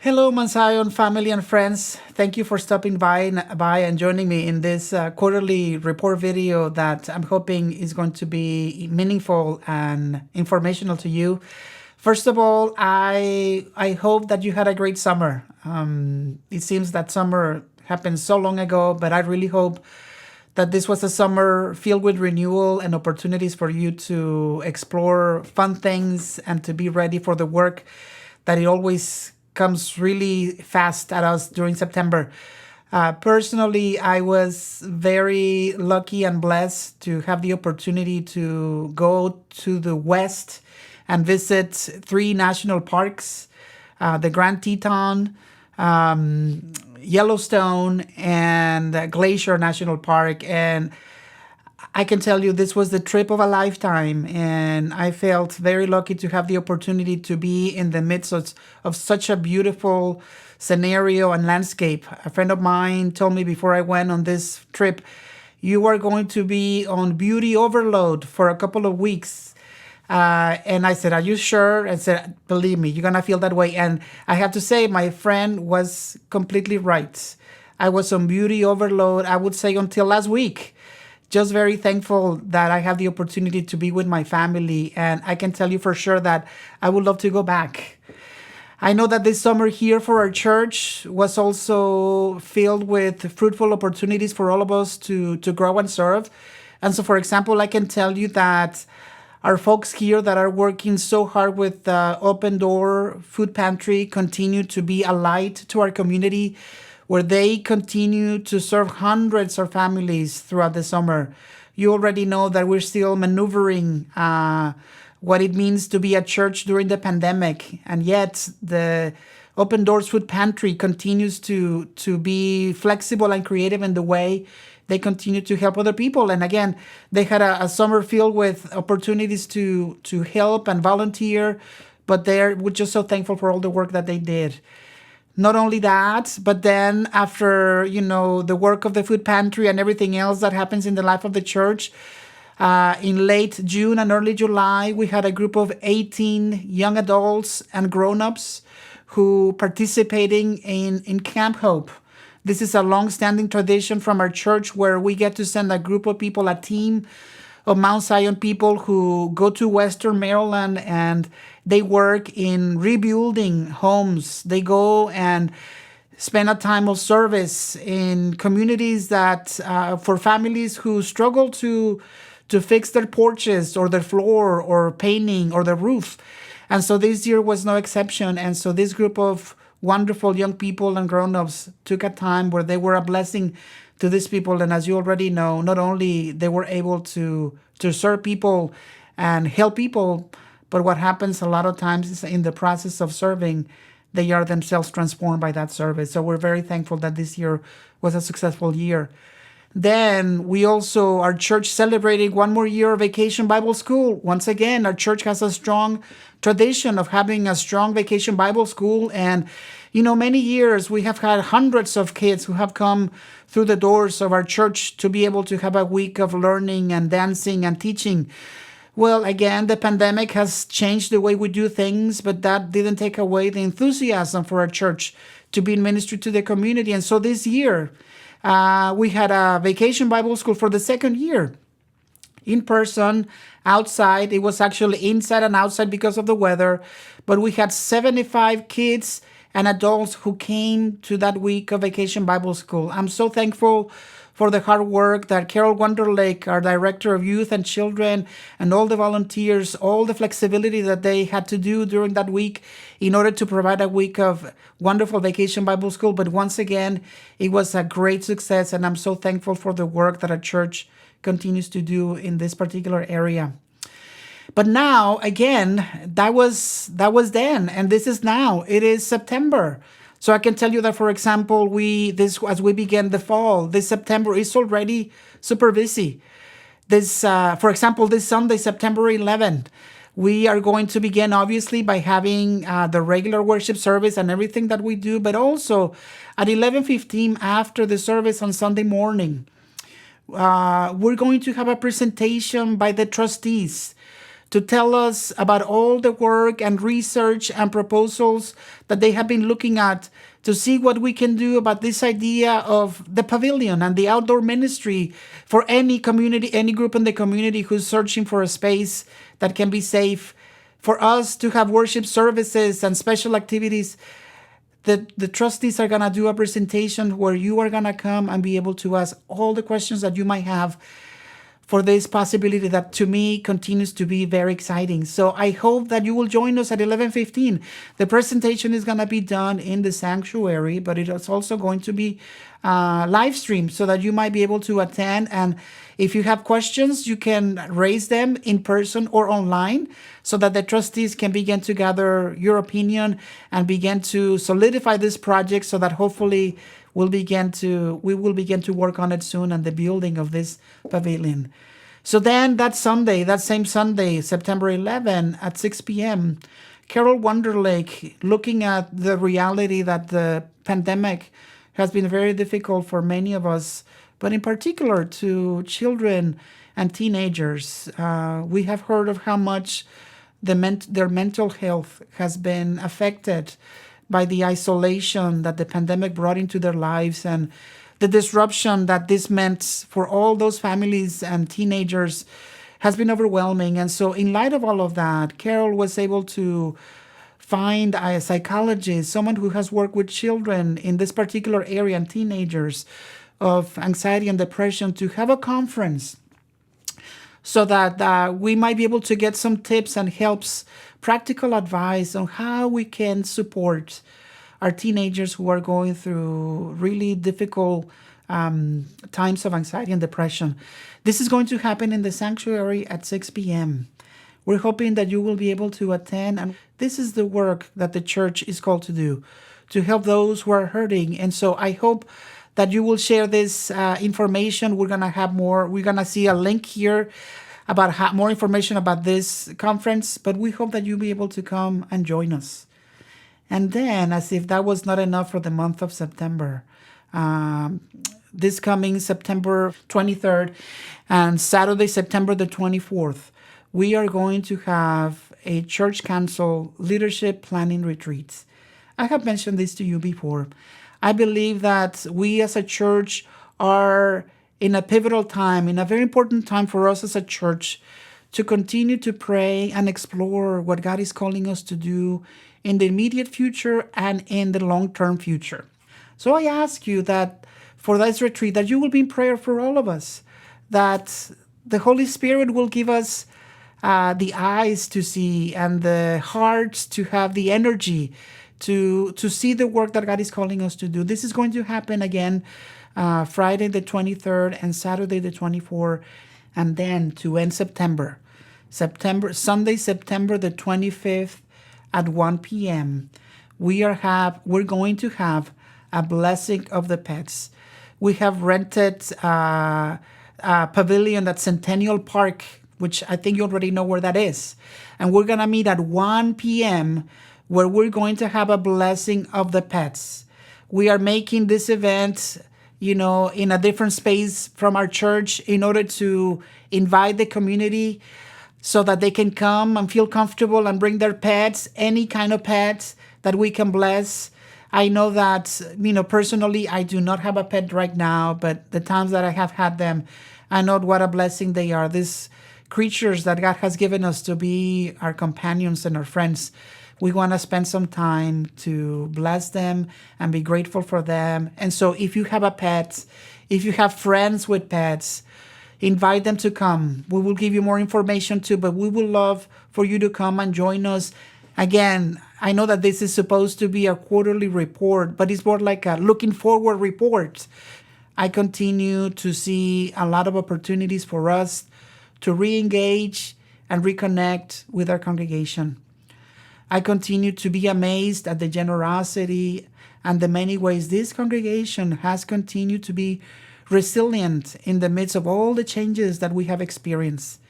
Hello, Mansayon family and friends. Thank you for stopping by and joining me in this quarterly report video that I'm hoping is going to be meaningful and informational to you. First of all, I hope that you had a great summer. It seems that summer happened so long ago, but I really hope that this was a summer filled with renewal and opportunities for you to explore fun things and to be ready for the work that it always comes really fast at us during September. Personally, I was very lucky and blessed to have the opportunity to go to the West and visit three national parks, the Grand Teton, Yellowstone, and Glacier National Park. And I can tell you this was the trip of a lifetime, and I felt very lucky to have the opportunity to be in the midst of such a beautiful scenario and landscape. A friend of mine told me before I went on this trip, you are going to be on beauty overload for a couple of weeks. And I said, are you sure? And said, believe me, you're going to feel that way. And I have to say, my friend was completely right. I was on beauty overload, I would say, until last week. Just very thankful that I have the opportunity to be with my family. And I can tell you for sure that I would love to go back. I know that this summer here for our church was also filled with fruitful opportunities for all of us to grow and serve. And so, for example, I can tell you that our folks here that are working so hard with Open Door Food Pantry continue to be a light to our community, where they continue to serve hundreds of families throughout the summer. You already know that we're still maneuvering what it means to be a church during the pandemic, and yet the Open Doors Food Pantry continues to be flexible and creative in the way they continue to help other people. And again, they had a summer filled with opportunities to help and volunteer, but we're just so thankful for all the work that they did. Not only that, but then after, the work of the food pantry and everything else that happens in the life of the church, in late June and early July, we had a group of 18 young adults and grown-ups who participating in Camp Hope. This is a long-standing tradition from our church where we get to send a group of people, a team of Mount Zion people who go to Western Maryland and they work in rebuilding homes. They go and spend a time of service in communities that for families who struggle to fix their porches or their floor or painting or the roof. And so this year was no exception. And so this group of wonderful young people and grown-ups took a time where they were a blessing to these people. And as you already know, not only they were able to serve people and help people, but what happens a lot of times is in the process of serving, they are themselves transformed by that service. So we're very thankful that this year was a successful year. Then we also, our church celebrating one more year of Vacation Bible School. Once again, our church has a strong tradition of having a strong Vacation Bible School. And, many years we have had hundreds of kids who have come through the doors of our church to be able to have a week of learning and dancing and teaching. Well, again, the pandemic has changed the way we do things, but that didn't take away the enthusiasm for our church to be in ministry to the community. And so this year, we had a Vacation Bible School for the second year. In person, outside. It was actually inside and outside because of the weather. But we had 75 kids and adults who came to that week of Vacation Bible School. I'm so thankful for the hard work that Carol Wonderlake, our Director of Youth and Children, and all the volunteers, all the flexibility that they had to do during that week in order to provide a week of wonderful Vacation Bible School. But once again, it was a great success, and I'm so thankful for the work that our church continues to do in this particular area. But now, again, that was then, and this is now. It is September. So I can tell you that, for example, as we begin the fall, this September is already super busy. For example, this Sunday, September 11th, we are going to begin, obviously, by having the regular worship service and everything that we do, but also at 11:15 after the service on Sunday morning, we're going to have a presentation by the trustees to tell us about all the work and research and proposals that they have been looking at to see what we can do about this idea of the pavilion and the outdoor ministry for any community, any group in the community who's searching for a space that can be safe for us to have worship services and special activities. The trustees are going to do a presentation where you are going to come and be able to ask all the questions that you might have for this possibility that to me continues to be very exciting. So I hope that you will join us at 11:15. The presentation is going to be done in the sanctuary, but it is also going to be live streamed so that you might be able to attend. And if you have questions, you can raise them in person or online so that the trustees can begin to gather your opinion and begin to solidify this project so that hopefully we will begin to work on it soon and the building of this pavilion. So then that same Sunday, September 11 at 6 p.m., Carol Wonderlake, looking at the reality that the pandemic has been very difficult for many of us, but in particular to children and teenagers. We have heard of how much their mental health has been affected by the isolation that the pandemic brought into their lives and the disruption that this meant for all those families and teenagers has been overwhelming. And so in light of all of that, Carol was able to find a psychologist, someone who has worked with children in this particular area and teenagers of anxiety and depression, to have a conference so that we might be able to get some tips and helps, practical advice on how we can support our teenagers who are going through really difficult times of anxiety and depression. This is going to happen in the sanctuary at 6 p.m. We're hoping that you will be able to attend. And this is the work that the church is called to do, to help those who are hurting. And so I hope that you will share this information. We're going to have more. We're going to see a link here about more information about this conference, but we hope that you'll be able to come and join us. And then, as if that was not enough for the month of September, this coming September 23rd and Saturday, September the 24th, we are going to have a church council leadership planning retreat. I have mentioned this to you before. I believe that we as a church are in a pivotal time, in a very important time for us as a church to continue to pray and explore what God is calling us to do in the immediate future and in the long-term future. So I ask you that for this retreat, that you will be in prayer for all of us, that the Holy Spirit will give us the eyes to see and the hearts to have the energy to see the work that God is calling us to do. This is going to happen again Friday the 23rd and Saturday the 24th, and then to end Sunday, September the 25th at 1 p.m. We're going to have a blessing of the pets. We have rented a pavilion at Centennial Park, which I think you already know where that is. And we're going to meet at 1 p.m. where we're going to have a blessing of the pets. We are making this event, in a different space from our church in order to invite the community so that they can come and feel comfortable and bring their pets, any kind of pets that we can bless. I know that, personally, I do not have a pet right now, but the times that I have had them, I know what a blessing they are. These creatures that God has given us to be our companions and our friends. We want to spend some time to bless them and be grateful for them. And so if you have a pet, if you have friends with pets, invite them to come. We will give you more information too, but we would love for you to come and join us. Again, I know that this is supposed to be a quarterly report, but it's more like a looking forward report. I continue to see a lot of opportunities for us to re-engage and reconnect with our congregation. I continue to be amazed at the generosity and the many ways this congregation has continued to be resilient in the midst of all the changes that we have experienced.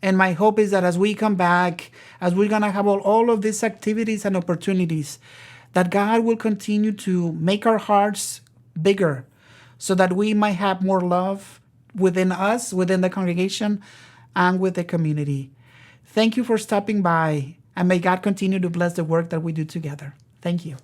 And my hope is that as we come back, as we're going to have all of these activities and opportunities, that God will continue to make our hearts bigger so that we might have more love within us, within the congregation, and with the community. Thank you for stopping by, and may God continue to bless the work that we do together. Thank you.